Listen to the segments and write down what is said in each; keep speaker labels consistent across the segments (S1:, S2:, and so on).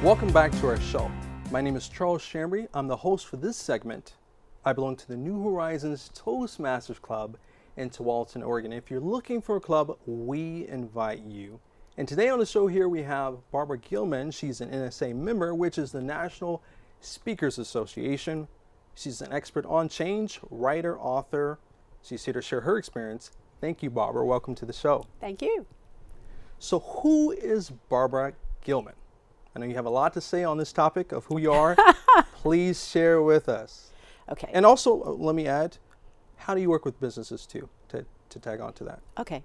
S1: Welcome back to our show. My name is Charles Shambry. I'm the host for this segment. I belong to the New Horizons Toastmasters Club in Tualatin, Oregon. If you're looking for a club, we invite you. And today on the show here we have Barbra Gilman. She's an NSA member, which is the National Speakers Association. She's an expert on change, writer, author. She's here to share her experience. Thank you, Barbra. Welcome to the show.
S2: Thank you.
S1: So who is Barbra Gilman? I know you have a lot to say on this topic of who you are. Please share with us.
S2: Okay.
S1: And also, let me add, how do you work with businesses too, to tag on to that?
S2: Okay.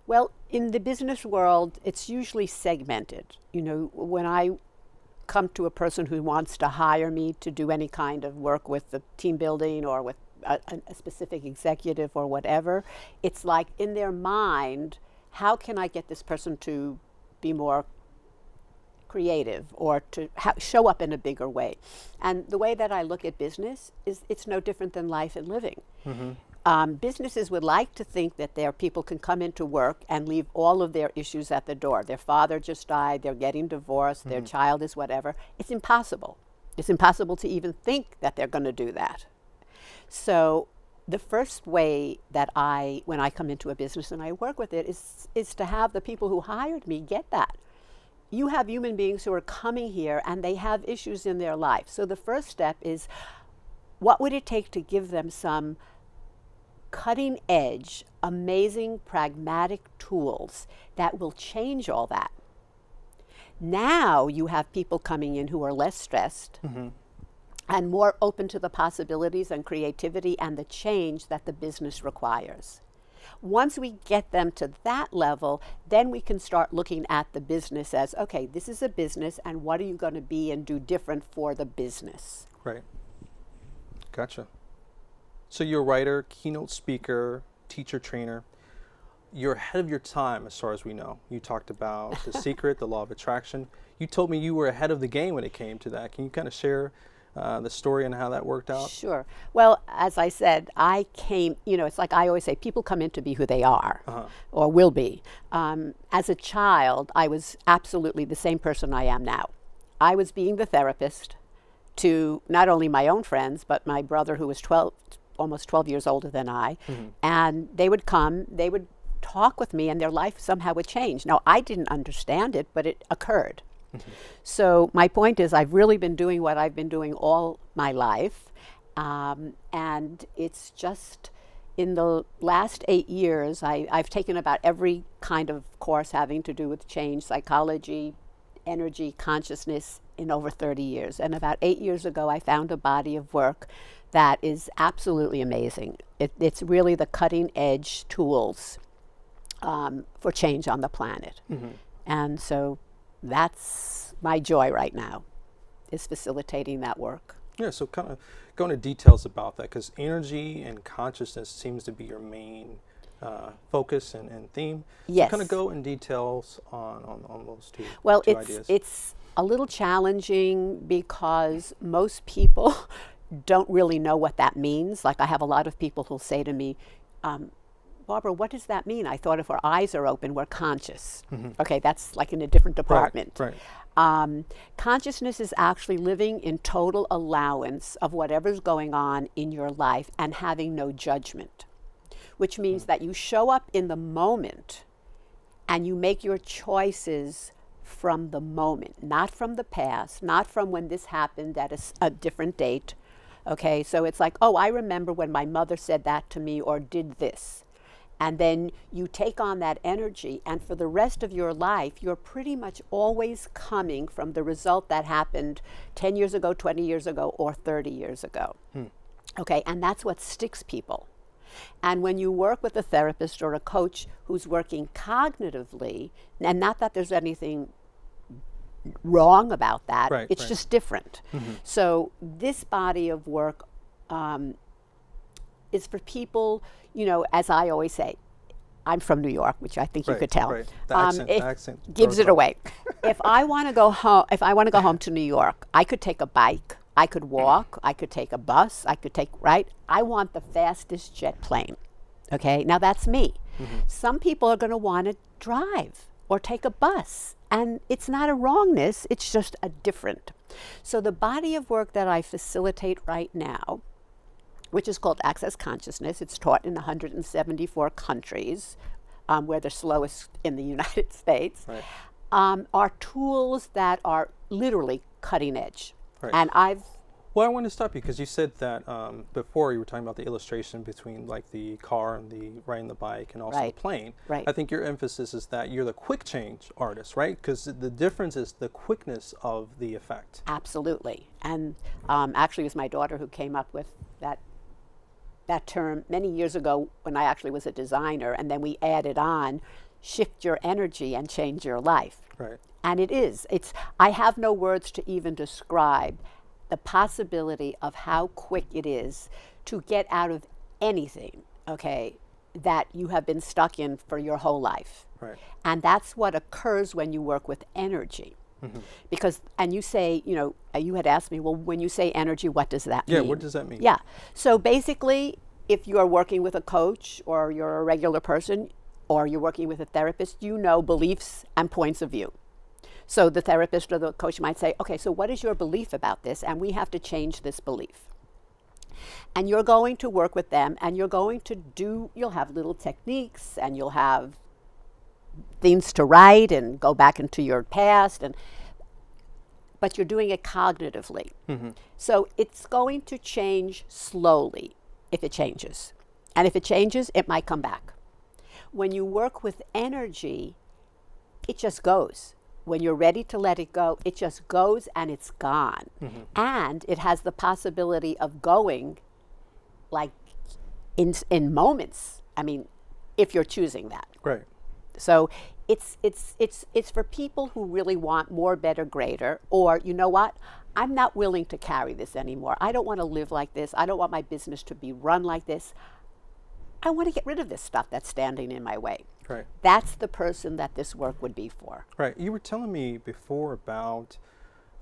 S2: Well, in the business world, it's usually segmented. You know, when I come to a person who wants to hire me to do any kind of work with the team building or with a specific executive or whatever, it's like in their mind, how can I get this person to be more creative or to show up in a bigger way? And the way that I look at business is it's no different than life and living. Mm-hmm. Businesses would like to think that their people can come into work and leave all of their issues at the door. Their father just died, they're getting divorced, mm-hmm. their child is whatever. It's impossible. It's impossible to even think that they're going to do that. So the first way that when I come into a business and I work with it is to have the people who hired me get that. You have human beings who are coming here and they have issues in their life. So the first step is, what would it take to give them some cutting edge, amazing, pragmatic tools that will change all that? Now you have people coming in who are less stressed mm-hmm. and more open to the possibilities and creativity and the change that the business requires. Once we get them to that level, then we can start looking at the business as, okay, this is a business, and what are you going to be and do different for the business?
S1: Right. Gotcha. So you're a writer, keynote speaker, teacher, trainer. You're ahead of your time as far as we know. You talked about The Secret, the law of attraction. You told me you were ahead of the game when it came to that. Can you kind of share the story and how that worked out?
S2: Sure. Well, as I said, I came, it's like I always say, people come in to be who they are uh-huh. or will be. As a child, I was absolutely the same person I am now. I was being the therapist to not only my own friends, but my brother who was almost 12 years older than I. Mm-hmm. And they would come, they would talk with me, and their life somehow would change. Now, I didn't understand it, but it occurred. Mm-hmm. So my point is, I've really been doing what I've been doing all my life, and it's just in the last 8 years, I've taken about every kind of course having to do with change, psychology, energy, consciousness in over 30 years. And about 8 years ago, I found a body of work that is absolutely amazing. It's really the cutting edge tools for change on the planet. Mm-hmm. And so that's my joy right now, is facilitating that work.
S1: Yeah, so kind of go into details about that, because energy and consciousness seems to be your main focus and theme.
S2: Yes.
S1: So kind of go in details on those two,
S2: well,
S1: two ideas.
S2: It's a little challenging because most people don't really know what that means. Like, I have a lot of people who'll say to me, Barbra, what does that mean? I thought if our eyes are open, we're conscious. Mm-hmm. Okay, that's like in a different department.
S1: Right.
S2: Consciousness is actually living in total allowance of whatever's going on in your life and having no judgment, which means that you show up in the moment and you make your choices from the moment, not from the past, not from when this happened at a different date. Okay, so it's like, oh, I remember when my mother said that to me or did this. And then you take on that energy, and for the rest of your life, you're pretty much always coming from the result that happened 10 years ago, 20 years ago, or 30 years ago. Okay, and that's what sticks people. And when you work with a therapist or a coach who's working cognitively, and not that there's anything wrong about that, it's just different. Mm-hmm. So this body of work is for people, as I always say, I'm from New York, which I think you could tell.
S1: Right. The accent
S2: gives it away. If I want to go home to New York, I could take a bike, I could walk, I could take a bus, I want the fastest jet plane. Okay, now that's me. Mm-hmm. Some people are going to want to drive. or take a bus. And it's not a wrongness, it's just a different. So the body of work that I facilitate right now, which is called Access Consciousness, it's taught in 174 countries. We're the slowest in the United States,
S1: Right.
S2: Are tools that are literally cutting edge.
S1: Right.
S2: And
S1: Well, I want to stop you because you said that before you were talking about the illustration between like the car and the riding the bike and also
S2: Right.
S1: the plane.
S2: Right.
S1: I think your emphasis is that you're the quick change artist, right? Because the difference is the quickness of the effect.
S2: Absolutely. And actually, it was my daughter who came up with that term many years ago when I actually was a designer, and then we added on, shift your energy and change your life.
S1: Right.
S2: And I have no words to even describe the possibility of how quick it is to get out of anything, okay, that you have been stuck in for your whole life.
S1: Right.
S2: And that's what occurs when you work with energy. Because, and you say, you had asked me, well, when you say energy, what does that mean?
S1: Yeah, what does that mean?
S2: Yeah. So basically, if you are working with a coach or you're a regular person or you're working with a therapist, you know beliefs and points of view. So the therapist or the coach might say, okay, so what is your belief about this? And we have to change this belief. And you're going to work with them and you'll have little techniques and you'll have things to write and go back into your past, but you're doing it cognitively. So it's going to change slowly if it changes. And if it changes, it might come back. When you work with energy, it just goes. When you're ready to let it go, it just goes and it's gone. And it has the possibility of going like in moments. I mean, if you're choosing that.
S1: Right.
S2: So it's for people who really want more, better, greater, or you know what? I'm not willing to carry this anymore. I don't want to live like this. I don't want my business to be run like this. I want to get rid of this stuff that's standing in my way.
S1: Right.
S2: That's the person that this work would be for.
S1: Right. You were telling me before about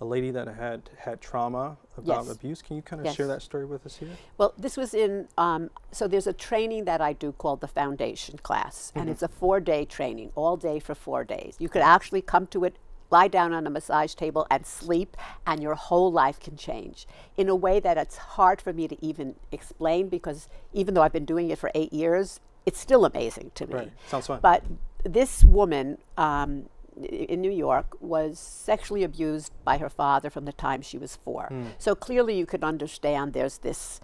S1: a lady that had trauma about
S2: Yes.
S1: abuse. Can you kind of
S2: Yes.
S1: share that story with us here?
S2: Well, this was so there's a training that I do called the foundation class, and it's a 4-day training, all day for 4 days. You could actually come to it, lie down on a massage table and sleep, and your whole life can change in a way that it's hard for me to even explain, because even though I've been doing it for 8 years, it's still amazing to me.
S1: Right. Sounds fun.
S2: But this woman in New York was sexually abused by her father from the time she was 4. So clearly you could understand there's this,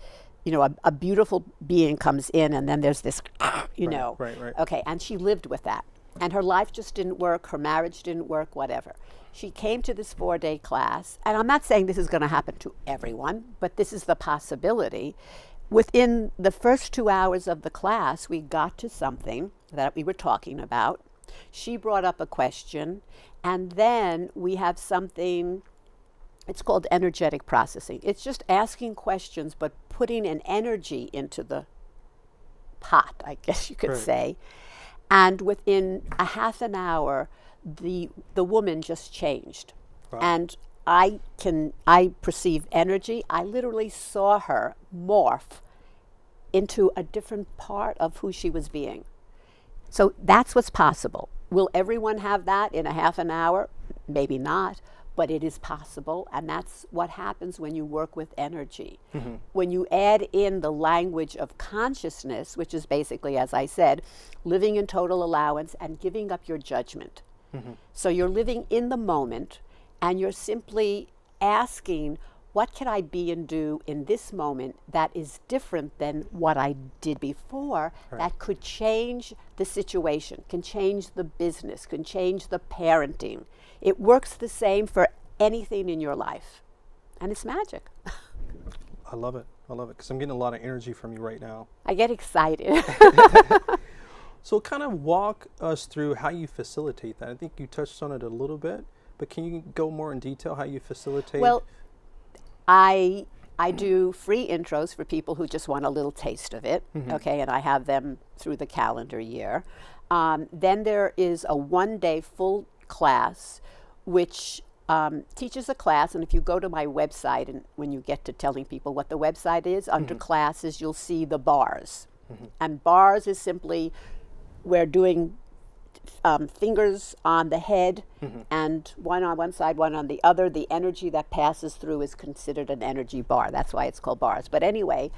S2: a beautiful being comes in and then there's this,
S1: Right.
S2: Okay, and she lived with that. And her life just didn't work, her marriage didn't work, whatever. She came to this 4-day class, and I'm not saying this is going to happen to everyone, but this is the possibility. Within the first 2 hours of the class, we got to something that we were talking about. She brought up a question, and then we have something, it's called energetic processing. It's just asking questions, but putting an energy into the pot, I guess you could
S1: Right.
S2: say. And within a half an hour, the woman just changed.
S1: Wow.
S2: And I perceive energy. I literally saw her morph into a different part of who she was being. So that's what's possible. Will everyone have that in a half an hour? Maybe not, but it is possible, and that's what happens when you work with energy. When you add in the language of consciousness, which is basically, as I said, living in total allowance and giving up your judgment. So you're living in the moment, and you're simply asking, what can I be and do in this moment that is different than what I did before, that could change the situation, can change the business, can change the parenting. It works the same for anything in your life. And it's magic.
S1: I love it because I'm getting a lot of energy from you right now.
S2: I get excited.
S1: So kind of walk us through how you facilitate that. I think you touched on it a little bit, but can you go more in detail how you facilitate?
S2: Well, I do free intros for people who just want a little taste of it, okay, and I have them through the calendar year. Then there is a 1-day full class, which teaches a class, and if you go to my website, and when you get to telling people what the website is, under classes, you'll see the bars. And bars is simply, we're doing fingers on the head and one on one side, one on the other. The energy that passes through is considered an energy bar. That's why it's called bars. But anyway,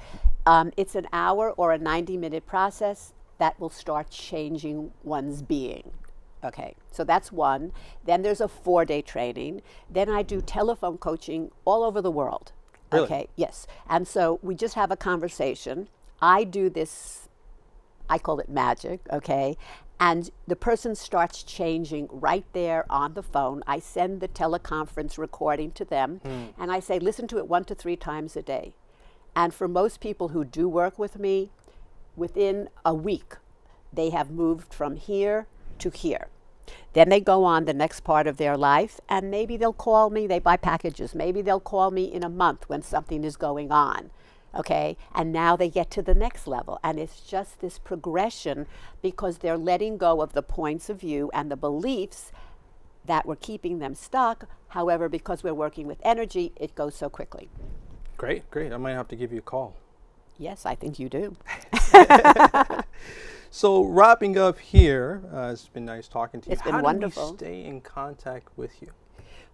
S2: it's an hour or a 90-minute process that will start changing one's being. Okay, so that's one. Then there's a 4-day training. Then I do telephone coaching all over the world.
S1: Really?
S2: Okay, yes. And so we just have a conversation. I do this, I call it magic, okay? And the person starts changing right there on the phone. I send the teleconference recording to them, and I say, listen to it 1 to 3 times a day. And for most people who do work with me, within a week, they have moved from here to here. Then they go on the next part of their life, and maybe they'll call me, they buy packages. Maybe they'll call me in a month when something is going on. Okay, and now they get to the next level, and it's just this progression because they're letting go of the points of view and the beliefs that were keeping them stuck. However, because we're working with energy, it goes so quickly.
S1: Great, great. I might have to give you a call.
S2: Yes, I think you do.
S1: So wrapping up here, it's been nice talking to you.
S2: It's been
S1: How
S2: wonderful.
S1: do we stay in contact with you?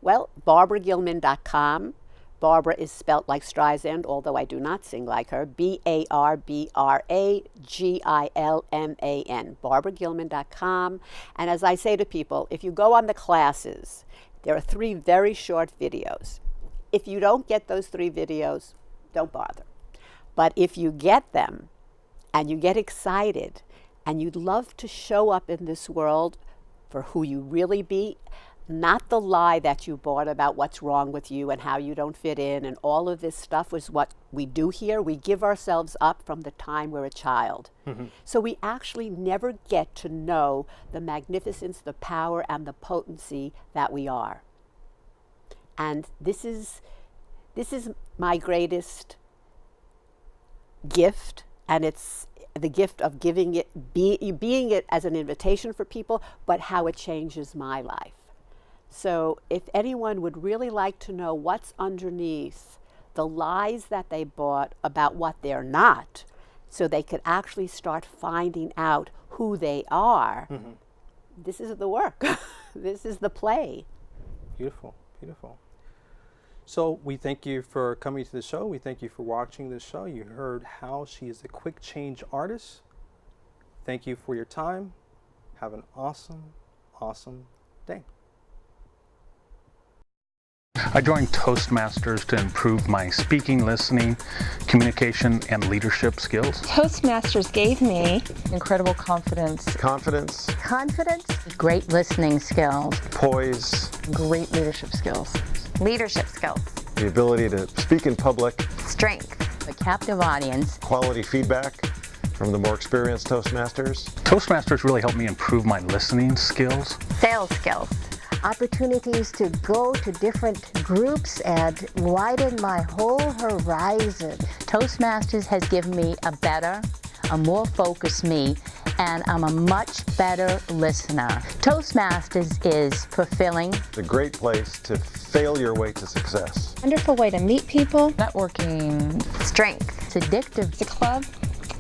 S2: Well, BarbraGilman.com. Barbara is spelt like Streisand, although I do not sing like her. BarbraGilman. BarbraGilman.com. And as I say to people, if you go on the classes, there are 3 very short videos. If you don't get those 3 videos, don't bother. But if you get them and you get excited and you'd love to show up in this world for who you really be, not the lie that you bought about what's wrong with you and how you don't fit in and all of this stuff is what we do here. We give ourselves up from the time we're a child. So we actually never get to know the magnificence, the power, and the potency that we are. And this is my greatest gift, and it's the gift of giving it, being it as an invitation for people, but how it changes my life. So if anyone would really like to know what's underneath the lies that they bought about what they're not, so they could actually start finding out who they are, this is the work. This is the play.
S1: Beautiful, beautiful. So we thank you for coming to the show. We thank you for watching this show. You heard how she is a quick change artist. Thank you for your time. Have an awesome, awesome day.
S3: I joined Toastmasters to improve my speaking, listening, communication, and leadership skills.
S4: Toastmasters gave me
S5: Incredible confidence,
S6: Confidence,
S4: confidence,
S7: Great listening skills.
S6: poise,
S5: great leadership skills.
S7: Leadership skills.
S6: the ability to speak in public,
S7: Strength. A captive audience.
S6: quality feedback from the more experienced Toastmasters.
S3: Toastmasters really helped me improve my listening skills.
S7: Sales skills.
S8: Opportunities to go to different groups and widen my whole horizon.
S7: Toastmasters has given me a better, a more focused me, and I'm a much better listener. Toastmasters is fulfilling.
S6: It's a great place to fail your way to success.
S4: wonderful way to meet people.
S5: Networking.
S7: Strength. It's addictive.
S4: It's a club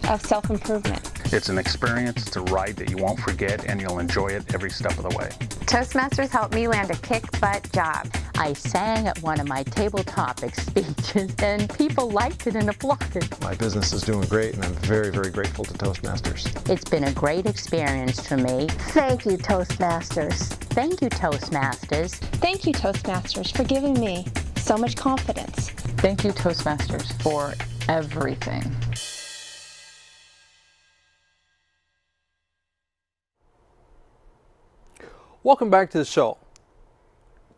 S4: of self-improvement.
S3: It's an experience, it's a ride that you won't forget, and you'll enjoy it every step of the way.
S7: Toastmasters helped me land a kick-butt job. I sang at one of my table topic speeches, and people liked it and applauded.
S6: My business is doing great, and I'm very, very grateful to Toastmasters.
S7: It's been a great experience for me.
S8: Thank you, Toastmasters.
S7: Thank you, Toastmasters.
S4: Thank you, Toastmasters, for giving me so much confidence.
S5: Thank you, Toastmasters, for everything.
S1: Welcome back to the show.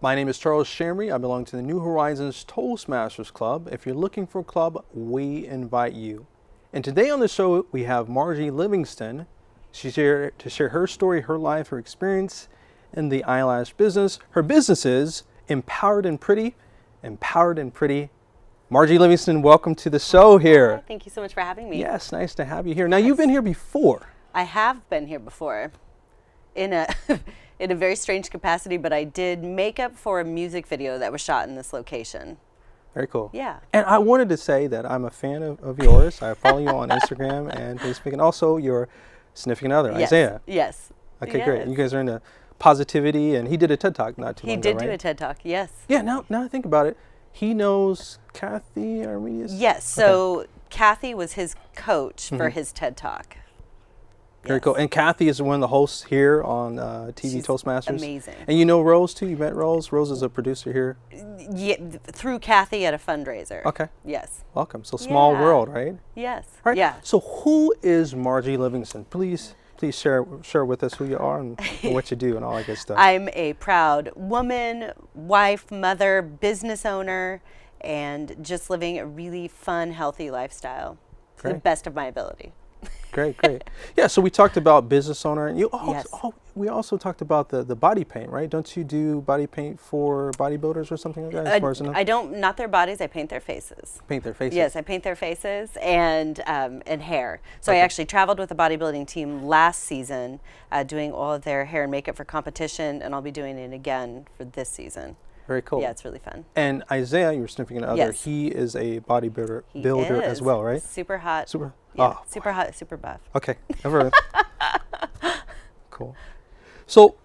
S1: My name is Charles Shambry. I belong to the New Horizons Toastmasters Club. If you're looking for a club, we invite you. And today on the show, we have Marjorie Livingston. She's here to share her story, her life, her experience in the eyelash business. Her business is Empowered and Pretty. Empowered and Pretty. Marjorie Livingston, welcome to the show here.
S9: Hi, thank you so much for having me.
S1: Yes, nice to have you here. Now, you've been here before.
S9: I have been here before in a in a very strange capacity, but I did makeup for a music video that was shot in this location.
S1: Very cool.
S9: Yeah.
S1: And I wanted to say that I'm a fan of yours. I follow you on Instagram and Facebook, and also your significant other,
S9: Yes.
S1: Isaiah.
S9: Yes.
S1: Okay, great.
S9: Yes.
S1: You guys are into positivity, and he did a TED Talk not too long ago,
S9: He did
S1: right?
S9: do a TED Talk, yes.
S1: Yeah, now I think about it, he knows Kathy Arminius?
S9: Yes, so Kathy was his coach for his TED Talk.
S1: Very
S9: Yes.
S1: cool. And Kathy is one of the hosts here on TV
S9: She's
S1: Toastmasters.
S9: amazing.
S1: And you know Rose too? You met Rose? Rose is a producer here.
S9: Yeah, through Kathy at a fundraiser.
S1: Okay.
S9: Yes.
S1: Welcome. So small
S9: Yeah.
S1: world, right?
S9: Yes.
S1: All right.
S9: Yeah.
S1: So who is Marjorie Livingston? Please share with us who you are and what you do and all that good stuff.
S9: I'm a proud woman, wife, mother, business owner, and just living a really fun, healthy lifestyle to the
S1: Great.
S9: best of my ability.
S1: Great. Yeah, so we talked about business owner, and
S9: Yes.
S1: we also talked about the body paint, right? Don't you do body paint for bodybuilders or something like that? As far as I know?
S9: I don't, not their bodies, I paint their faces.
S1: Paint their faces.
S9: Yes, I paint their faces and hair. So I actually traveled with the bodybuilding team last season, doing all of their hair and makeup for competition, and I'll be doing it again for this season.
S1: Very cool.
S9: Yeah, it's really fun.
S1: And Isaiah, your significant other,
S9: Yes.
S1: he is a bodybuilder
S9: He
S1: builder as
S9: is
S1: well, right?
S9: Super hot.
S1: Super.
S9: Yeah,
S1: Oh,
S9: super hot, super buff.
S1: okay. Cool. So,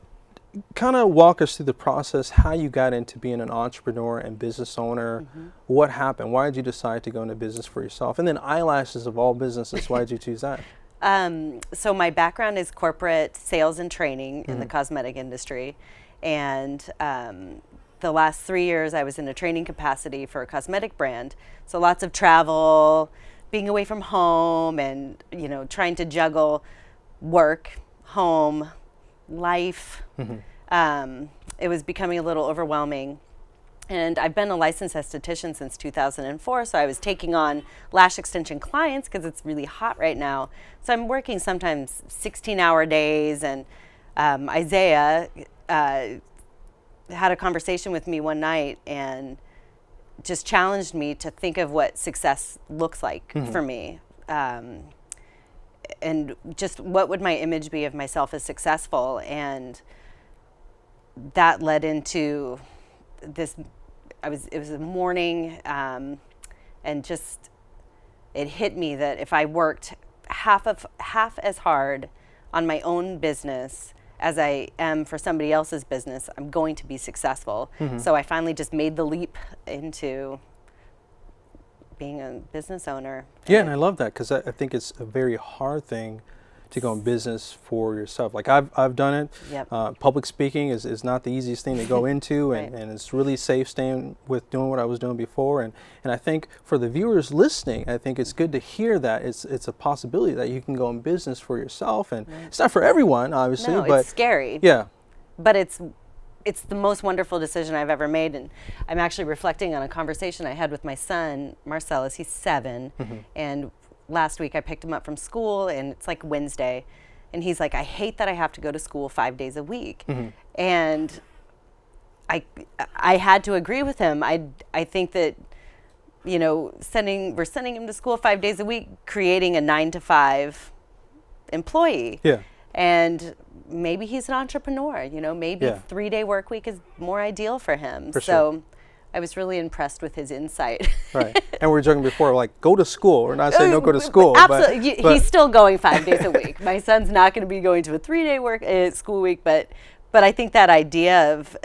S1: kind of walk us through the process, how you got into being an entrepreneur and business owner. What happened? Why did you decide to go into business for yourself? And then eyelashes of all businesses, why did you choose that?
S9: So my background is corporate sales and training in the cosmetic industry, and the last 3 years I was in a training capacity for a cosmetic brand. So lots of travel, being away from home, and trying to juggle work, home, life. It was becoming a little overwhelming. And I've been a licensed esthetician since 2004, so I was taking on lash extension clients because it's really hot right now. So I'm working sometimes 16-hour days, and Isaiah had a conversation with me one night and just challenged me to think of what success looks like for me. And just what would my image be of myself as successful? And that led into this. It was a morning, and just it hit me that if I worked half as hard on my own business as I am for somebody else's business, I'm going to be successful. So I finally just made the leap into being a business owner.
S1: Yeah, and I love that because I think it's a very hard thing to go in business for yourself. Like I've done it.
S9: Yep.
S1: Public speaking is not the easiest thing to go into,
S9: Right.
S1: and it's really safe staying with doing what I was doing before. And I think for the viewers listening, I think it's good to hear that it's a possibility that you can go in business for yourself. And it's not for everyone, obviously,
S9: No,
S1: but
S9: it's scary.
S1: yeah,
S9: But it's the most wonderful decision I've ever made. And I'm actually reflecting on a conversation I had with my son, Marcellus. He's 7. And last week I picked him up from school, and it's like Wednesday. And he's like, I hate that I have to go to school 5 days a week. And I had to agree with him. I think that, we're sending him to school 5 days a week, creating a 9-to-5 employee.
S1: yeah.
S9: And maybe he's an entrepreneur, maybe
S1: Yeah.
S9: 3-day work week is more ideal for him.
S1: For
S9: So
S1: sure.
S9: I was really impressed with his insight.
S1: Right. And we were joking before, like, go to school. We're not saying don't go to school.
S9: Absolutely.
S1: But
S9: He's still going 5 days a week. My son's not going to be going to a 3-day school week, but I think that idea of,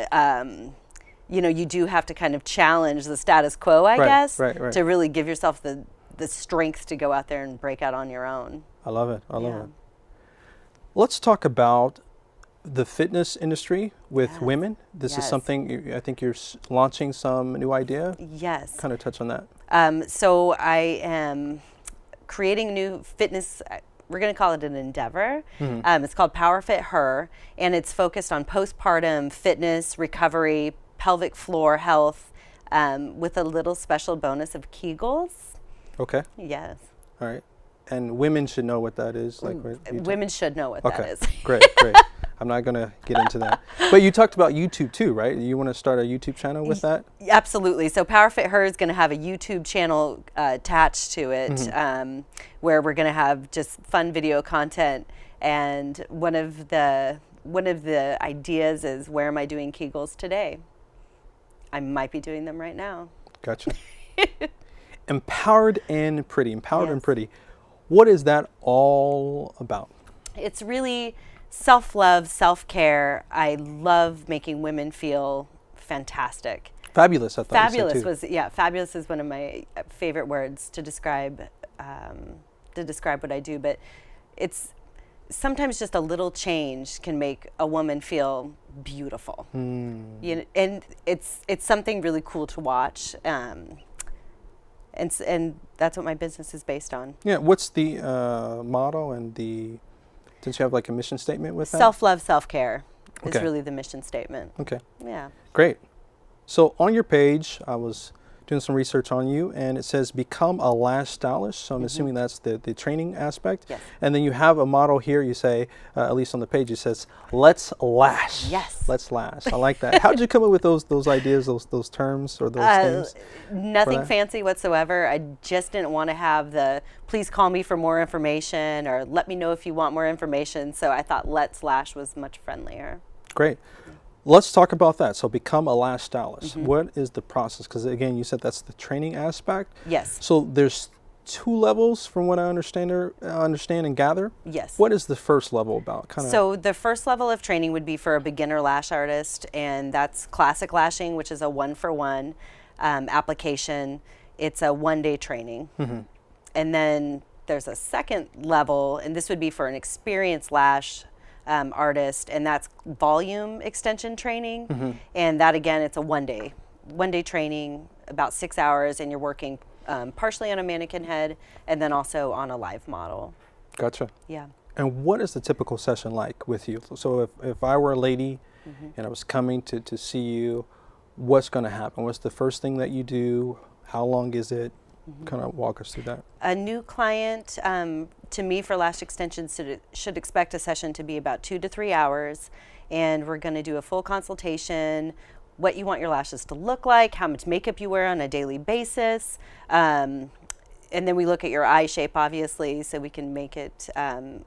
S9: you do have to kind of challenge the status quo, I guess,
S1: right.
S9: to really give yourself the strength to go out there and break out on your own.
S1: I love it. I love
S9: Yeah.
S1: it. Let's talk about the fitness industry with
S9: Yes.
S1: women. This is
S9: Yes.
S1: something I think you're launching some new idea.
S9: Yes.
S1: Kind of touch on that.
S9: So I am creating new fitness. We're going to call it an endeavor. It's called Power Fit Her, and it's focused on postpartum fitness, recovery, pelvic floor health, with a little special bonus of Kegels.
S1: Okay.
S9: Yes.
S1: All right. And women should know what that is. Like
S9: Women should know what that is.
S1: Great. I'm not going to get into that. But you talked about YouTube too, right? You want to start a YouTube channel with that?
S9: Absolutely. So Power Fit Her is going to have a YouTube channel attached to it, where we're going to have just fun video content. And one of the ideas is, where am I doing Kegels today? I might be doing them right now.
S1: Gotcha. Empowered and Pretty. Empowered and
S9: Yes.
S1: Pretty. What is that all about?
S9: It's really self-love, self-care. I love making women feel fantastic.
S1: Fabulous, I thought
S9: Fabulous
S1: you said too.
S9: was, yeah, fabulous is one of my favorite words to describe what I do, but it's sometimes just a little change can make a woman feel beautiful. You know, and it's something really cool to watch. And that's what my business is based on.
S1: Yeah, what's the motto and did you have like a mission statement with that?
S9: Self-love, self-care is
S1: Okay.
S9: really the mission statement.
S1: Okay,
S9: Yeah.
S1: great. So on your page, I was doing some research on you, and it says become a lash stylist. So I'm assuming that's the training aspect.
S9: Yes.
S1: And then you have a motto here. You say, at least on the page, it says, "Let's lash."
S9: Yes.
S1: Let's lash. I like that. How did you come up with those ideas, those terms, or those things?
S9: Nothing
S1: that?
S9: fancy whatsoever. I just didn't want to have the please call me for more information or let me know if you want more information. So I thought Let's Lash was much friendlier.
S1: Great. Let's talk about that. So become a lash stylist. What is the process? Because again, you said that's the training aspect.
S9: Yes.
S1: So there's 2 levels from what I understand and gather.
S9: Yes.
S1: What is the first level about?
S9: So the first level of training would be for a beginner lash artist, and that's classic lashing, which is a 1-for-1 application. It's a 1-day training. And then there's a second level, and this would be for an experienced lash artist, and that's volume extension training. And that again, it's a 1-day training, about 6 hours, and you're working partially on a mannequin head and then also on a live model.
S1: Gotcha.
S9: Yeah.
S1: And what is the typical session like with you? So if I were a lady and I was coming to see you, what's going to happen? What's the first thing that you do? How long is it? Kind of walk us through that.
S9: A new client, to me for lash extensions, should expect a session to be about 2 to 3 hours, and we're going to do a full consultation, what you want your lashes to look like, how much makeup you wear on a daily basis, and then we look at your eye shape, obviously, so we can make it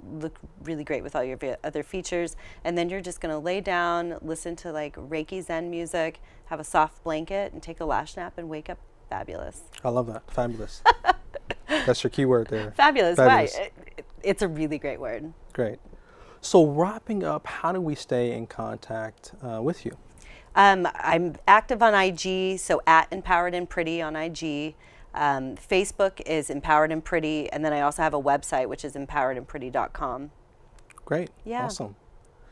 S9: look really great with all your other features. And then you're just going to lay down, listen to like Reiki Zen music, have a soft blanket, and take a lash nap and wake up fabulous.
S1: I love that. Fabulous. That's your key word there.
S9: Fabulous.
S1: Fabulous.
S9: Right. It's a really great word.
S1: Great. So wrapping up, how do we stay in contact with you?
S9: I'm active on IG, so at Empowered and Pretty on IG. Facebook is Empowered and Pretty, and then I also have a website, which is empoweredandpretty.com.
S1: Great.
S9: Yeah.
S1: Awesome.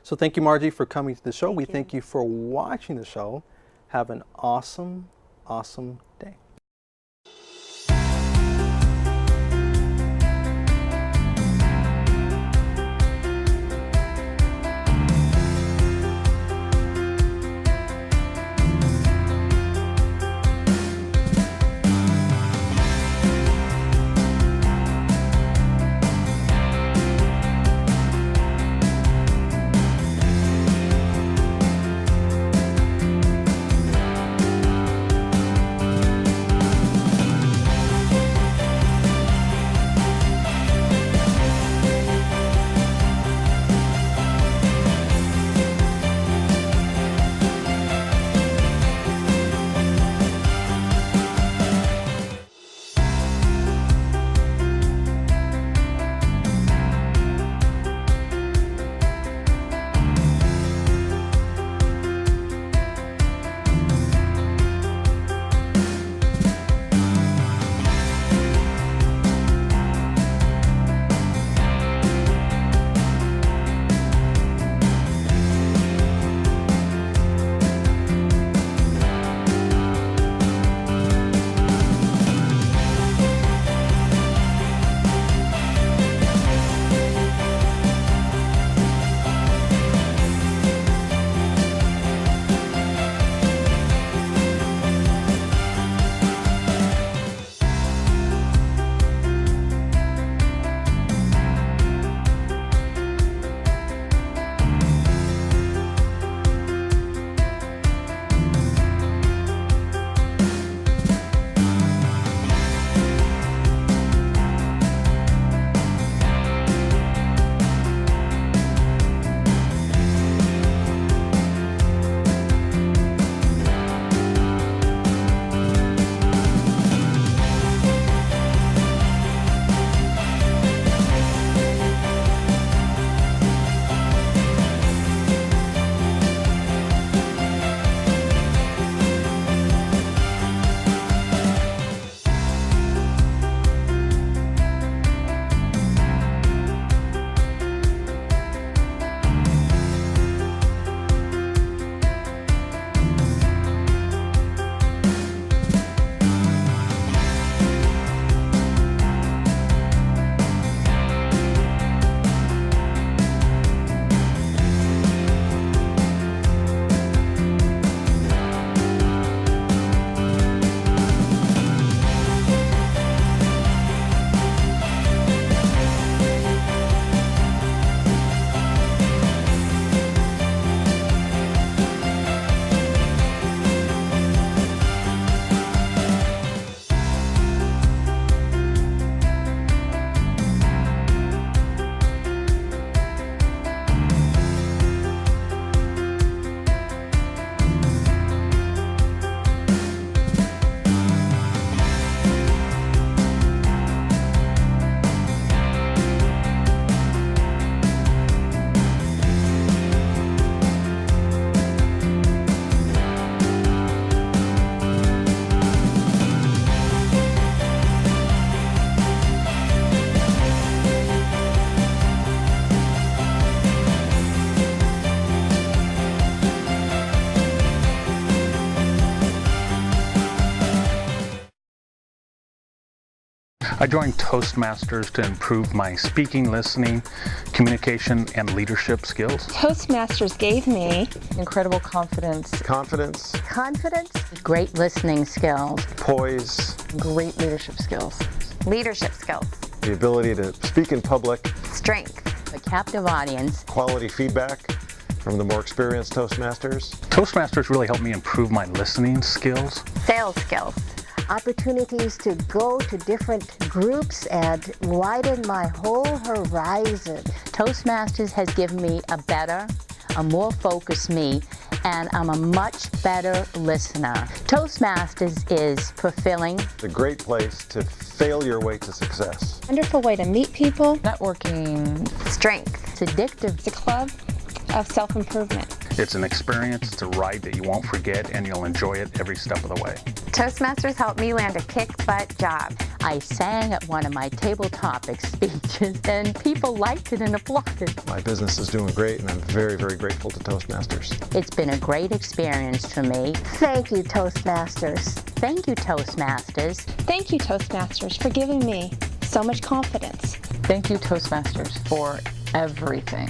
S1: So thank you, Margie, for coming to the show. We
S9: you.
S1: thank you for watching the show. Have an awesome, awesome day.
S3: I joined Toastmasters to improve my speaking, listening, communication, and leadership skills.
S4: Toastmasters gave me
S5: Incredible confidence,
S6: Confidence,
S8: Confidence,
S7: Great listening skills.
S6: poise,
S5: great leadership skills.
S10: Leadership skills,
S6: the ability to speak in public,
S10: strength,
S7: A captive audience.
S6: quality feedback from the more experienced Toastmasters,
S3: Toastmasters really helped me improve my listening skills.
S10: sales skills,
S8: opportunities to go to different groups and widen my whole horizon.
S7: Toastmasters has given me a more focused me, and I'm a much better listener. Toastmasters is fulfilling.
S6: a great place to fail your way to success.
S4: wonderful way to meet people.
S5: Networking,
S10: strength,
S7: It's addictive.
S4: It's a club of self-improvement.
S3: It's an experience, it's a ride that you won't forget, and you'll enjoy it every step of the way.
S10: Toastmasters helped me land a kick-butt job.
S7: I sang at one of my table topic speeches, and people liked it and applauded.
S6: My business is doing great, and I'm very, very grateful to Toastmasters.
S7: It's been a great experience for me.
S8: Thank you, Toastmasters.
S7: Thank you, Toastmasters.
S4: Thank you, Toastmasters, for giving me so much confidence.
S5: thank you Toastmasters for everything.